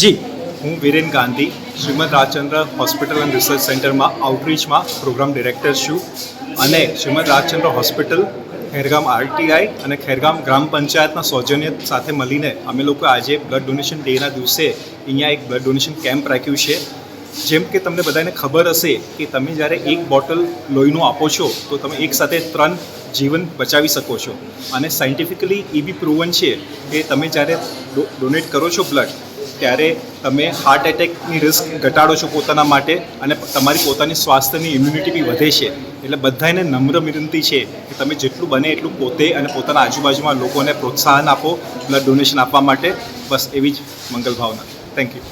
જી, હું Viren Gandhi Shrimad Rajchandra hospital and research સેન્ટરમાં આઉટરીચમાં programme director છું અને શ્રીમદ રાજચંદ્ર હોસ્પિટલ ખેરગામ આરટીઆઈ અને ખેરગામ ગ્રામ પંચાયતના સૌજન્ય સાથે મળીને અમે લોકો આજે બ્લડ ડોનેશન ડેના દિવસે અહીંયા એક બ્લડ ડોનેશન કેમ્પ રાખ્યું છે. જેમ કે તમને બધાને ખબર હશે કે તમે જ્યારે એક બોટલ લોહીનું આપો છો તો તમે એક સાથે 3 જીવન બચાવી શકો છો અને સાયન્ટિફિકલી એ બી પ્રૂવન છે કે તમે જ્યારે ડોનેટ કરો છો બ્લડ ત્યારે તમે હાર્ટ એટેકની રિસ્ક ઘટાડો છો પોતાના માટે અને તમારી પોતાની સ્વાસ્થ્યની ઇમ્યુનિટી બી વધે છે. એટલે બધાને નમ્ર વિનંતી છે કે તમે જેટલું બને એટલું પોતે અને પોતાના આજુબાજુમાં લોકોને પ્રોત્સાહન આપો બ્લડ ડોનેશન આપવા માટે. બસ એવી જ મંગલ ભાવના. Thank you.